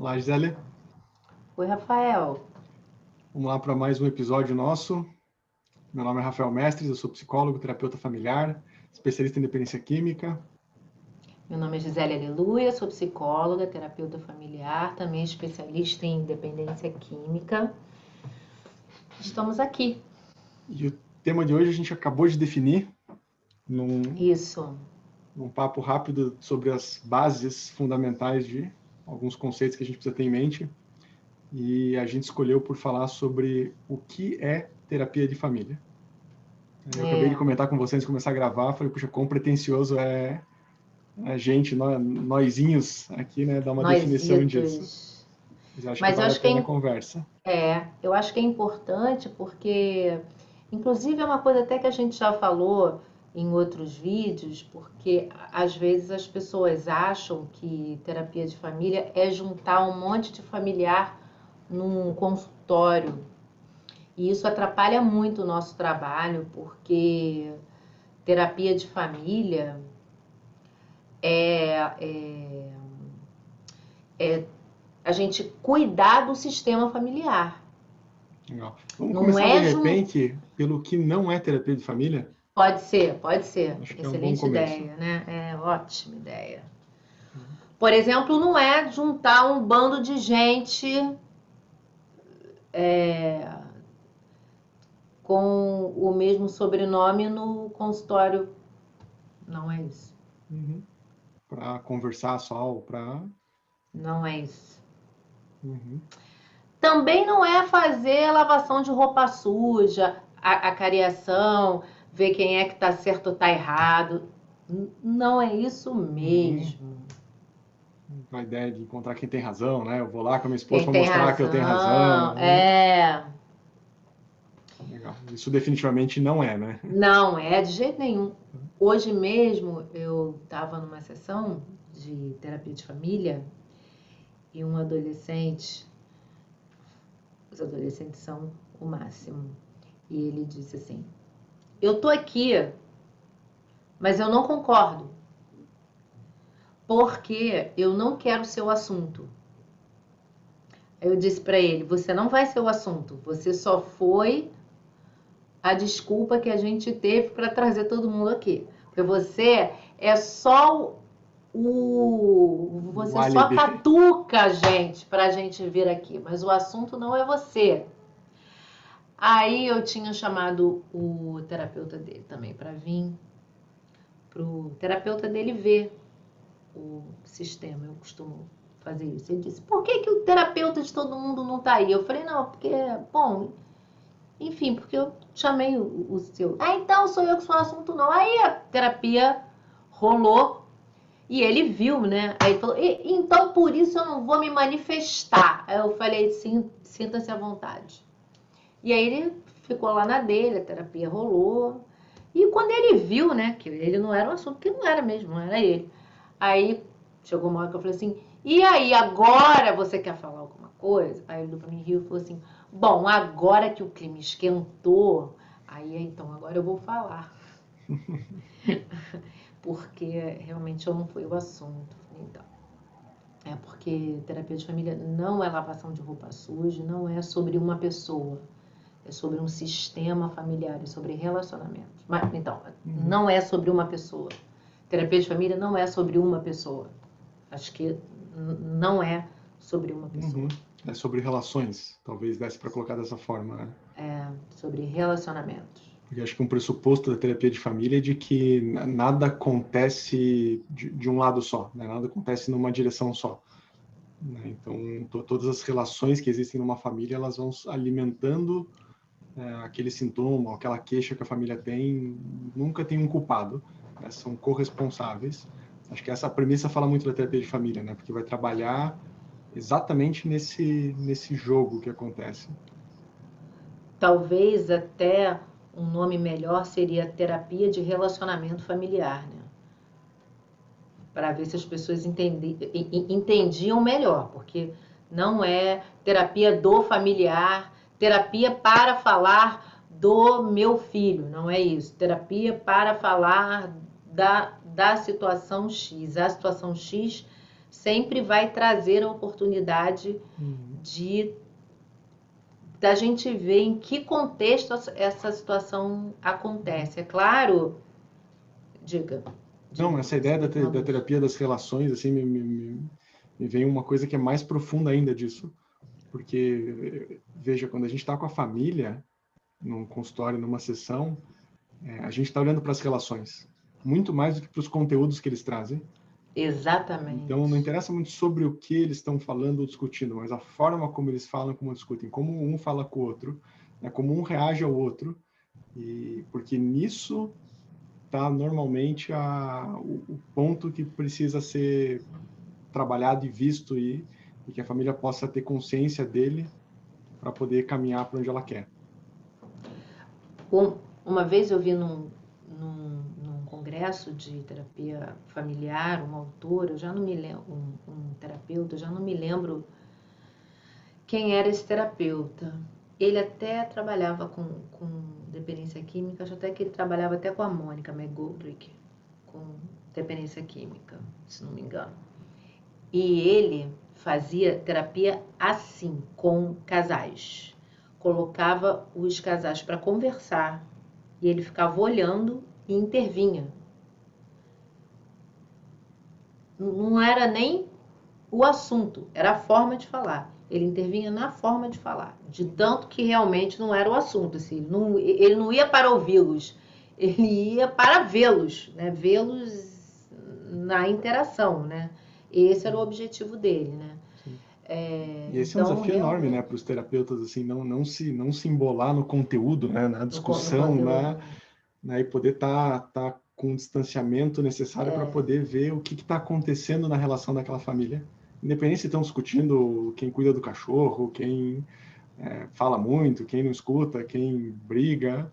Olá, Gisele. Oi, Rafael. Vamos lá para mais um episódio nosso. Meu nome é Rafael Mestres, eu sou psicólogo, terapeuta familiar, especialista em dependência química. Meu nome é Gisele Aleluia, sou psicóloga, terapeuta familiar, também especialista em dependência química. Estamos aqui. E o tema de hoje a gente acabou de definir Isso. num papo rápido sobre as bases fundamentais de alguns conceitos que a gente precisa ter em mente. E a gente escolheu por falar sobre o que é terapia de família. Eu acabei de comentar com vocês antes de começar a gravar, falei, puxa, quão pretencioso é a gente, nósinhos aqui, né, dar uma definição disso. Mas eu acho que vale a pena a conversa. Eu acho que é importante porque, inclusive, é uma coisa até que a gente já falou em outros vídeos, porque às vezes as pessoas acham que terapia de família é juntar um monte de familiar num consultório. E isso atrapalha muito o nosso trabalho, porque terapia de família é a gente cuidar do sistema familiar. Legal. Vamos começar de repente pelo que não é terapia de família? Pode ser. Acho que Excelente é um bom ideia, né? É ótima ideia. Por exemplo, não é juntar um bando de gente com o mesmo sobrenome no consultório. Não é isso. Para conversar só ou para... Não é isso. Também não é fazer lavação de roupa suja, a cariação, ver quem é que tá certo ou tá errado. Não é isso mesmo. A ideia de encontrar quem tem razão, né? Eu vou lá com a minha esposa para mostrar que eu tenho razão. Legal. Isso definitivamente não é, né? Não é de jeito nenhum. Hoje mesmo eu estava numa sessão de terapia de família e um adolescente, os adolescentes são o máximo, e ele disse assim: eu tô aqui, mas eu não concordo, porque eu não quero ser o assunto. Eu disse para ele: você não vai ser o assunto, você só foi a desculpa que a gente teve para trazer todo mundo aqui. Porque você é só você só catuca a gente pra gente vir aqui, mas o assunto não é você. Aí eu tinha chamado o terapeuta dele também para vir, pro terapeuta dele ver o sistema. Eu costumo fazer isso. Ele disse: por que o terapeuta de todo mundo não tá aí? Eu falei: não, porque, bom, enfim, porque eu chamei o seu. Ah, então sou eu que sou o assunto, não. Aí a terapia rolou e ele viu, né? Aí ele falou: então por isso eu não vou me manifestar. Aí eu falei: sim, sinta-se à vontade. E aí ele ficou lá na dele, a terapia rolou. E quando ele viu, né, que ele não era um assunto, que não era mesmo, não era ele. Aí chegou uma hora que eu falei assim: e aí, agora você quer falar alguma coisa? Aí ele olhou pra mim e riu e falou assim: bom, agora que o clima esquentou, aí então agora eu vou falar. Porque realmente eu não fui o assunto. Então, é porque terapia de família não é lavação de roupa suja, não é sobre uma pessoa. É sobre um sistema familiar, é sobre relacionamentos. Mas, então, não é sobre uma pessoa. Terapia de família não é sobre uma pessoa. Acho que não é sobre uma pessoa. É sobre relações, talvez desse para colocar dessa forma, né? É sobre relacionamentos. Porque acho que um pressuposto da terapia de família é de que nada acontece de um lado só, né? Nada acontece numa direção só. Né? Então, todas as relações que existem numa família, elas vão alimentando aquele sintoma, aquela queixa que a família tem. Nunca tem um culpado, né? São corresponsáveis. Acho que essa premissa fala muito da terapia de família, né? Porque vai trabalhar exatamente nesse jogo que acontece. Talvez até um nome melhor seria terapia de relacionamento familiar, né? Para ver se as pessoas entendiam melhor, porque não é terapia do familiar, terapia para falar do meu filho, não é isso. Terapia para falar da situação X. A situação X sempre vai trazer a oportunidade da gente ver em que contexto essa situação acontece. É claro, diga. Não, essa ideia da terapia das relações, assim, me vem uma coisa que é mais profunda ainda disso. Porque, veja, quando a gente está com a família, num consultório, numa sessão, a gente está olhando para as relações, muito mais do que para os conteúdos que eles trazem. Exatamente. Então, não interessa muito sobre o que eles estão falando ou discutindo, mas a forma como eles falam, como discutem, como um fala com o outro, né, como um reage ao outro, e porque nisso está normalmente o ponto que precisa ser trabalhado e visto e que a família possa ter consciência dele para poder caminhar para onde ela quer. Uma vez eu vi num congresso de terapia familiar, uma autora, eu já não me lembro, um terapeuta, eu já não me lembro quem era esse terapeuta. Ele até trabalhava com dependência química, acho até que ele trabalhava até com a Mônica McGoldrick, com dependência química, se não me engano. E ele fazia terapia assim, com casais. Colocava os casais para conversar e ele ficava olhando e intervinha. Não era nem o assunto, era a forma de falar. Ele intervinha na forma de falar, de tanto que realmente não era o assunto. Assim, ele não ia para ouvi-los, ele ia para vê-los, né? Vê-los na interação, né? Esse era o objetivo dele, né? E esse então, é um desafio enorme, né, para os terapeutas, assim, não se embolar no conteúdo, né, na discussão, né, e poder tá com o distanciamento necessário para poder ver o que está acontecendo na relação daquela família. Independente se estão discutindo quem cuida do cachorro, quem fala muito, quem não escuta, quem briga.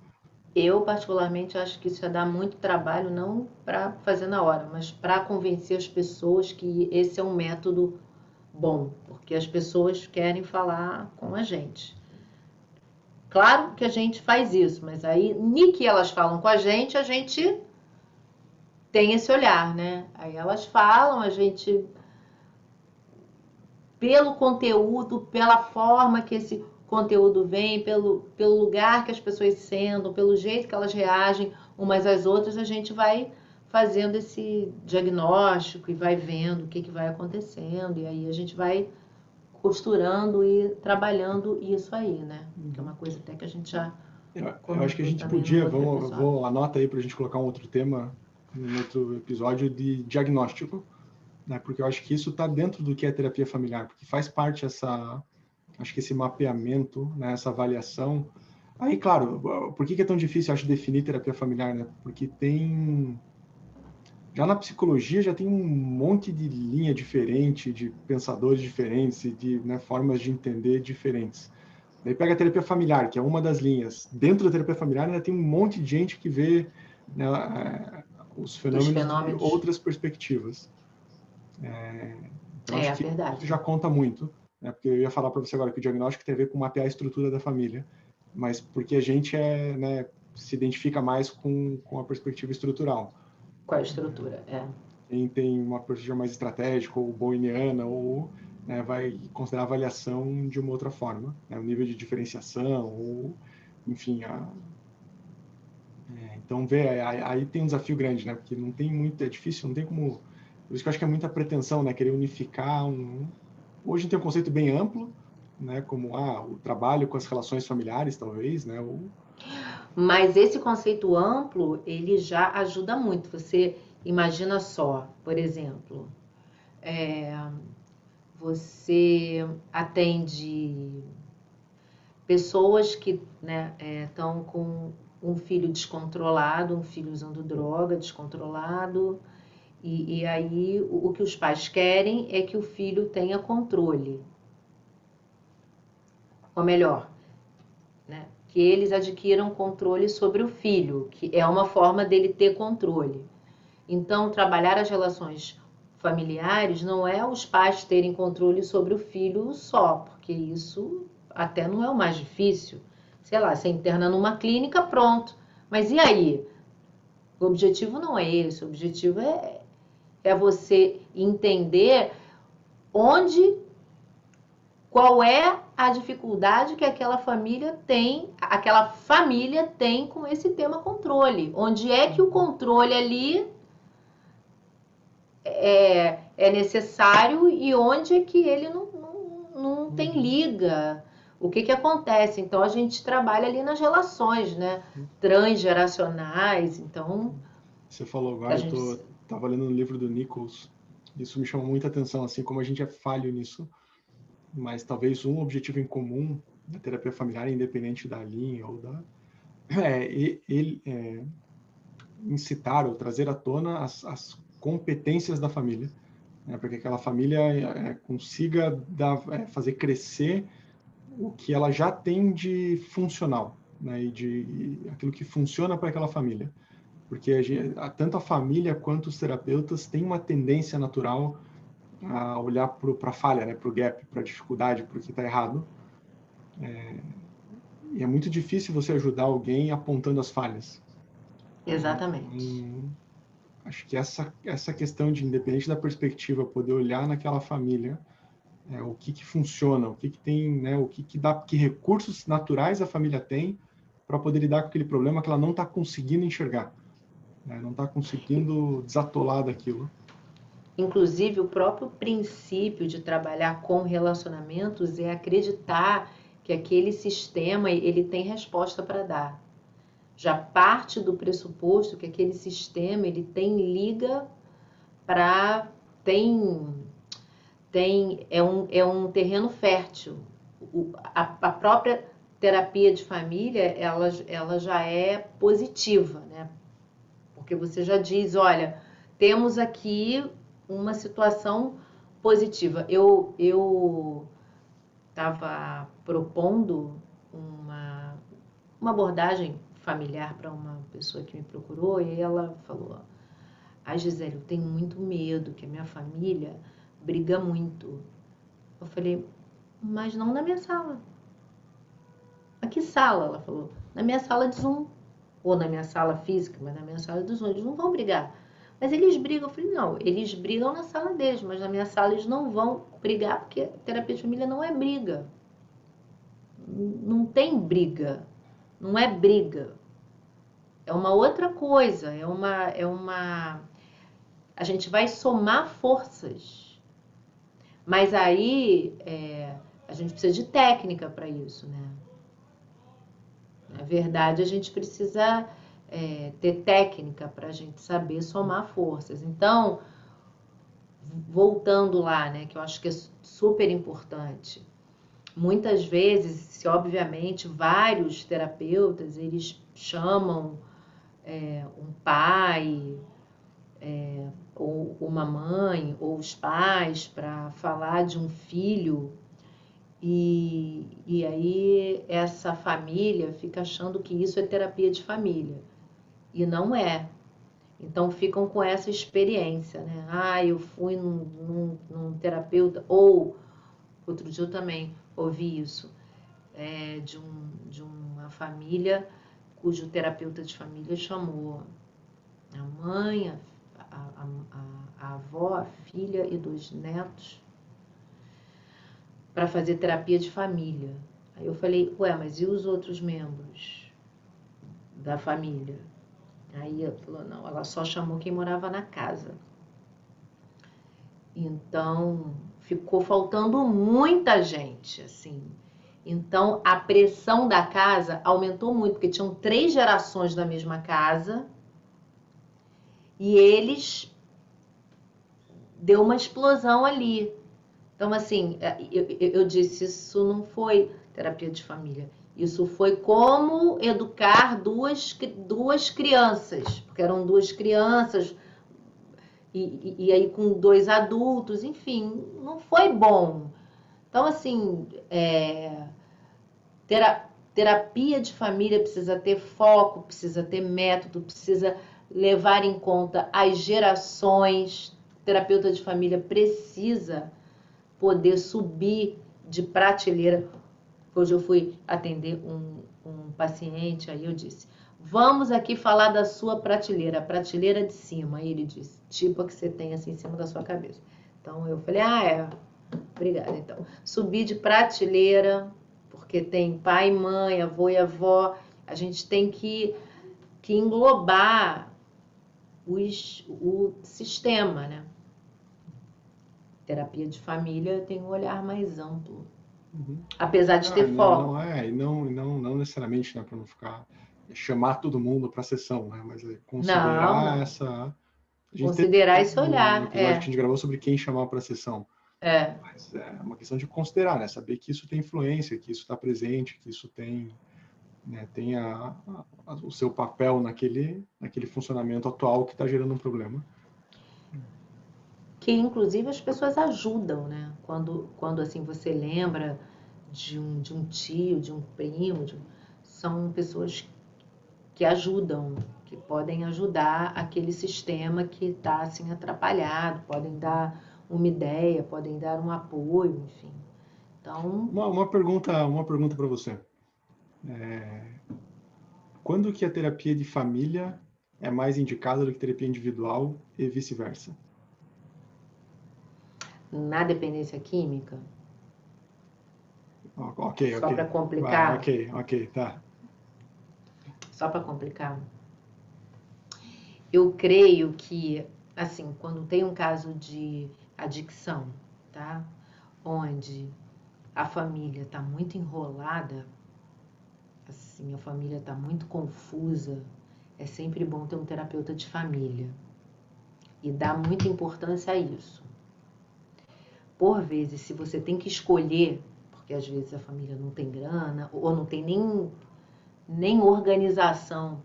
Eu, particularmente, acho que isso ia dar muito trabalho, não para fazer na hora, mas para convencer as pessoas que esse é um método bom, porque as pessoas querem falar com a gente. Claro que a gente faz isso, mas aí, nem que elas falam com a gente tem esse olhar, né? Aí elas falam, a gente, pelo conteúdo, pela forma que esse conteúdo vem, pelo lugar que as pessoas sentam, pelo jeito que elas reagem umas às outras, a gente vai fazendo esse diagnóstico e vai vendo o que vai acontecendo, e aí a gente vai costurando e trabalhando isso aí, né? Que é uma coisa até que a gente já... Eu acho que a gente podia, anota aí para a gente colocar um outro tema, um outro episódio de diagnóstico, né? Porque eu acho que isso está dentro do que é terapia familiar, porque faz parte acho que esse mapeamento, né, essa avaliação. Aí, claro, por que é tão difícil, eu acho, definir terapia familiar, né? Porque já na psicologia já tem um monte de linha diferente, de pensadores diferentes e de, né, formas de entender diferentes. Daí pega a terapia familiar, que é uma das linhas. Dentro da terapia familiar ainda tem um monte de gente que vê, né, os fenômenos de outras perspectivas. Então acho que isso já conta muito, né? Porque eu ia falar para você agora que o diagnóstico tem a ver com mapear a estrutura da família, mas porque a gente né, se identifica mais com a perspectiva estrutural. Com a estrutura, Quem tem uma perspectiva mais estratégica ou boiniana ou, né, vai considerar a avaliação de uma outra forma, né, o nível de diferenciação ou, enfim, então aí tem um desafio grande, né, porque não tem muito, é difícil, não tem como, por isso que eu acho que é muita pretensão, né, querer unificar hoje tem um conceito bem amplo, né, como o trabalho com as relações familiares, talvez, né, Mas esse conceito amplo, ele já ajuda muito. Você imagina só, por exemplo, você atende pessoas que estão com um filho descontrolado, um filho usando droga, descontrolado, e aí o que os pais querem é que o filho tenha controle. Ou melhor, né, que eles adquiram controle sobre o filho, que é uma forma dele ter controle. Então, trabalhar as relações familiares não é os pais terem controle sobre o filho só, porque isso até não é o mais difícil. Sei lá, você interna numa clínica, pronto. Mas e aí? O objetivo não é esse, o objetivo é você entender qual é a dificuldade que aquela família tem com esse tema controle. Onde é que o controle ali é necessário e onde é que ele não tem liga. O que acontece? Então, a gente trabalha ali nas relações, né? Transgeracionais, então... Você falou agora, gente... eu estava lendo um livro do Nichols, isso me chamou muita atenção, assim como a gente é falho nisso, mas talvez um objetivo em comum da terapia familiar, independente da linha ou da... incitar ou trazer à tona as competências da família, né, para que aquela família consiga fazer crescer o que ela já tem de funcional, né, e de aquilo que funciona para aquela família. Porque tanto a família quanto os terapeutas têm uma tendência natural a olhar para a falha, né, para o gap, para a dificuldade, para o que está errado. E é muito difícil você ajudar alguém apontando as falhas. Exatamente. Acho que essa questão de, independente da perspectiva, poder olhar naquela família, o que funciona, o que tem, né, que recursos naturais a família tem para poder lidar com aquele problema que ela não está conseguindo enxergar, né, não está conseguindo desatolar daquilo. Inclusive, o próprio princípio de trabalhar com relacionamentos é acreditar que aquele sistema ele tem resposta para dar. Já parte do pressuposto que aquele sistema ele tem liga para é um terreno fértil. A própria terapia de família ela já é positiva, né? Porque você já diz, olha, temos aqui uma situação positiva. Eu estava propondo uma abordagem familiar para uma pessoa que me procurou e ela falou: Gisele, eu tenho muito medo que a minha família briga muito. Eu falei, mas não na minha sala. A que sala? Ela falou, na minha sala de Zoom. Ou na minha sala física, mas na minha sala de Zoom. Eles não vão brigar. Mas eles brigam. Eu falei, não, eles brigam na sala deles, mas na minha sala eles não vão brigar, porque terapia de família não é briga. Não tem briga. Não é briga. É uma outra coisa. A gente vai somar forças. Mas aí a gente precisa de técnica para isso, né? Na verdade, a gente precisa ter técnica para a gente saber somar forças. Então, voltando lá, né, que eu acho que é super importante. Muitas vezes, se obviamente vários terapeutas, eles chamam um pai, ou uma mãe, ou os pais para falar de um filho, e aí essa família fica achando que isso é terapia de família. E não é. Então ficam com essa experiência, né? Eu fui num terapeuta, ou outro dia eu também ouvi isso, de uma família cujo terapeuta de família chamou a mãe, a avó, a filha e 2 netos para fazer terapia de família. Aí eu falei, mas e os outros membros da família? Aí ela falou, não, ela só chamou quem morava na casa. Então, ficou faltando muita gente, assim. Então, a pressão da casa aumentou muito, porque tinham 3 gerações da mesma casa e eles deu uma explosão ali. Então, assim, eu disse, isso não foi terapia de família. Isso foi como educar duas crianças, porque eram 2 crianças, e aí com 2 adultos, enfim, não foi bom. Então, assim, terapia de família precisa ter foco, precisa ter método, precisa levar em conta as gerações. O terapeuta de família precisa poder subir de prateleira. Hoje eu fui atender um paciente, aí eu disse, vamos aqui falar da sua prateleira, a prateleira de cima. Aí ele disse, tipo a que você tem assim em cima da sua cabeça. Então eu falei, Obrigada, então. Subir de prateleira, porque tem pai, mãe, avô e avó. A gente tem que englobar o sistema, né? Terapia de família tem um olhar mais amplo. Apesar de ter foco. Não necessariamente, né, para não ficar chamar todo mundo para a sessão, né, mas Não, considerar não. essa. A gente Considerar esse no olhar, episódio que a gente gravou sobre quem chamar para a sessão. Mas é uma questão de considerar, né, saber que isso tem influência, que isso está presente, que isso tem, né, tem o seu papel naquele funcionamento atual que está gerando um problema. Que inclusive as pessoas ajudam, né? Quando assim você lembra de um tio, de um primo, são pessoas que ajudam, que podem ajudar aquele sistema que está assim atrapalhado, podem dar uma ideia, podem dar um apoio, enfim. Então, uma pergunta para você. Quando que a terapia de família é mais indicada do que terapia individual e vice-versa? na dependência química, Ok. só para Vai, complicar, ok, tá. só para complicar, eu creio que, assim, quando tem um caso de adicção, tá? Onde a família está muito enrolada, assim, a família está muito confusa, é sempre bom ter um terapeuta de família e dar muita importância a isso. Por vezes, se você tem que escolher, porque às vezes a família não tem grana ou não tem nem organização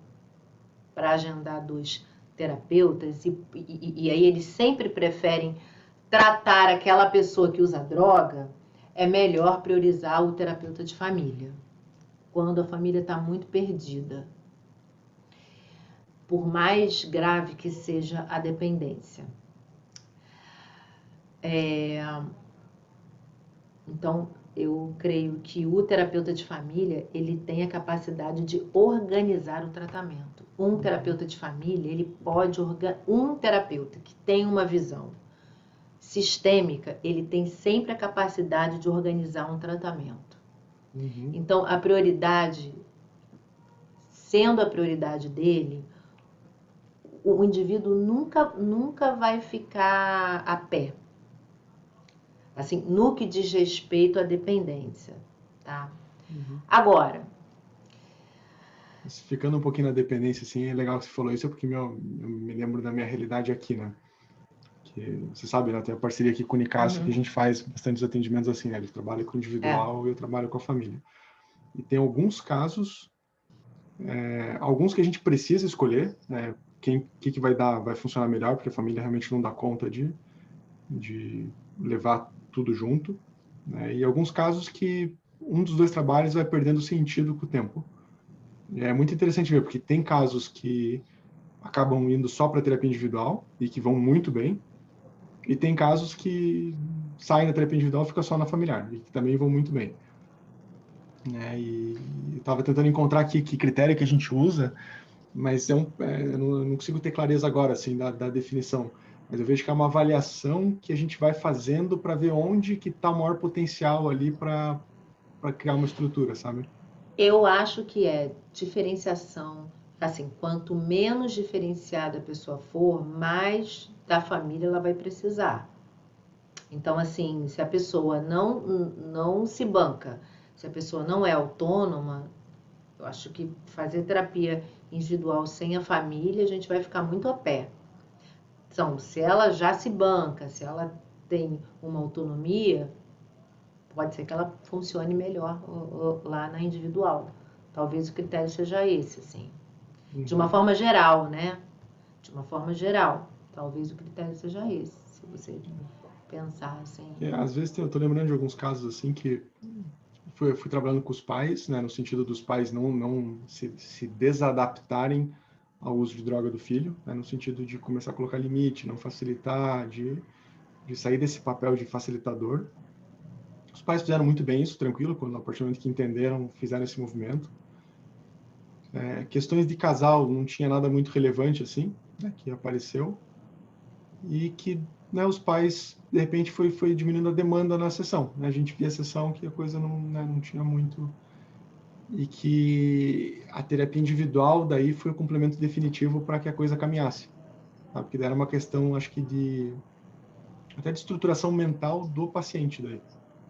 para agendar 2 terapeutas e aí eles sempre preferem tratar aquela pessoa que usa droga, é melhor priorizar o terapeuta de família. Quando a família está muito perdida, por mais grave que seja a dependência. Então, eu creio que o terapeuta de família, ele tem a capacidade de organizar o tratamento. Um terapeuta de família, ele pode um terapeuta que tem uma visão sistêmica, ele tem sempre a capacidade de organizar um tratamento. Então, a prioridade, sendo a prioridade dele, o indivíduo nunca vai ficar a pé. Assim, no que diz respeito à dependência, tá? Agora, ficando um pouquinho na dependência, assim, é legal que você falou isso, porque eu me lembro da minha realidade aqui, né? Que você sabe, né? Tem a parceria aqui com o Nicásio, que a gente faz bastantes atendimentos assim, né? Ele trabalha com o individual e eu trabalho com a família. E tem alguns casos, alguns que a gente precisa escolher, né? Que vai funcionar melhor, porque a família realmente não dá conta de levar tudo junto, né? E alguns casos que um dos 2 trabalhos vai perdendo sentido com o tempo. E é muito interessante ver, porque tem casos que acabam indo só para terapia individual e que vão muito bem, e tem casos que saem da terapia individual e ficam só na familiar, e que também vão muito bem. E eu estava tentando encontrar aqui que critério que a gente usa, mas eu não consigo ter clareza agora, assim, da definição. Mas eu vejo que é uma avaliação que a gente vai fazendo para ver onde que está o maior potencial ali para criar uma estrutura, sabe? eu acho que é diferenciação, assim, quanto menos diferenciada a pessoa for, mais da família ela vai precisar. Então, assim, se a pessoa não se banca, se a pessoa não é autônoma, eu acho que fazer terapia individual sem a família, a gente vai ficar muito a pé. Então, se ela já se banca, se ela tem uma autonomia, pode ser que ela funcione melhor lá na individual. Talvez o critério seja esse, assim. De uma forma geral, né? De uma forma geral, talvez o critério seja esse, se você pensar assim. Às vezes eu tô lembrando de alguns casos assim que fui trabalhando com os pais, né, no sentido dos pais não se desadaptarem ao uso de droga do filho, né, no sentido de começar a colocar limite, não facilitar, de sair desse papel de facilitador. Os pais fizeram muito bem isso, tranquilo, quando a partir do momento que entenderam, fizeram esse movimento. Questões de casal, não tinha nada muito relevante assim, né, que apareceu, e que né, os pais, de repente, foi diminuindo a demanda na sessão, né? A gente via a sessão que a coisa não, né, não tinha muito, e que a terapia individual daí foi o complemento definitivo para que a coisa caminhasse, tá? Porque daí era uma questão, acho que até de estruturação mental do paciente daí,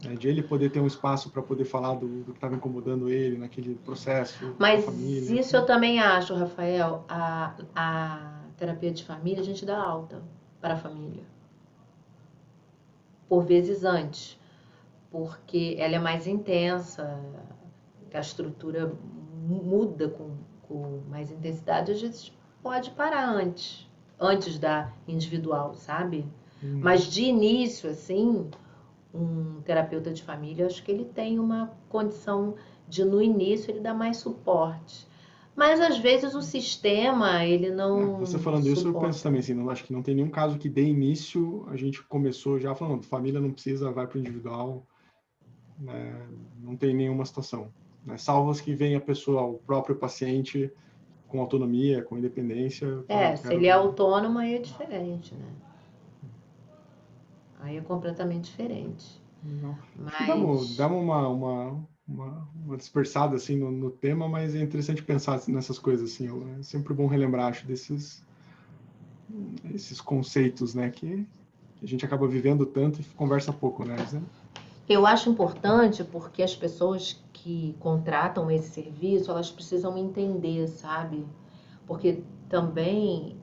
né? De ele poder ter um espaço para poder falar do que estava incomodando ele naquele processo com a Mas família. isso eu também acho, Rafael, a terapia de família a gente dá alta para a família. Por vezes antes, porque ela é mais intensa, a estrutura muda com mais intensidade, às vezes pode parar antes da individual, sabe? Mas de início, assim, um terapeuta de família, acho que ele tem uma condição de, no início, ele dá mais suporte. Mas às vezes o sistema, ele Você não falando isso, eu penso suporta. também assim, não, acho que não tem nenhum caso que de início a gente começou já falando, família não precisa, vai para o individual, né? Não tem nenhuma situação, né? Salvo as que vem a pessoa, o próprio paciente com autonomia, com independência, falando, Se ele é quero... autônomo, aí é diferente, né? Aí é completamente diferente. Não. Acho que Mas damos uma dispersada assim no tema, mas é interessante pensar nessas coisas assim. É sempre bom relembrar, acho, esses conceitos, né, que a gente acaba vivendo tanto e conversa pouco, né? eu acho importante porque as pessoas que contratam esse serviço, elas precisam entender, sabe? Porque também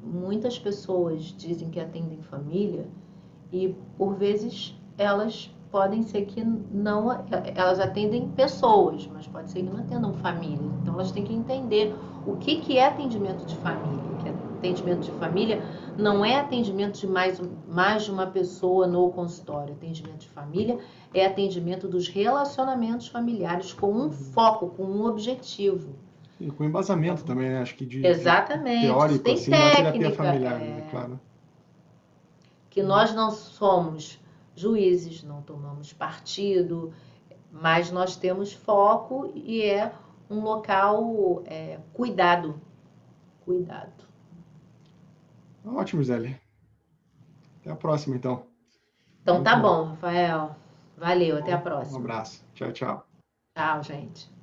muitas pessoas dizem que atendem família e por vezes elas podem ser que não, elas atendem pessoas, mas pode ser que não atendam família. Então elas têm que entender o que é atendimento de família. Que atendimento de família não é atendimento de mais de uma pessoa no consultório. Atendimento de família é atendimento dos relacionamentos familiares com um foco, com um objetivo. E com embasamento Então, também, né? Acho que de exatamente, isso teórico, tem assim, na terapia técnica, familiar, né? Claro. que nós não somos juízes, não tomamos partido, mas nós temos foco e é um local cuidado. Cuidado. Ótimo, Zé. Até a próxima, então. Então tá Muito bom. bom, Rafael. Valeu, até a Bom, um próxima. abraço. Tchau, tchau. Tchau, gente.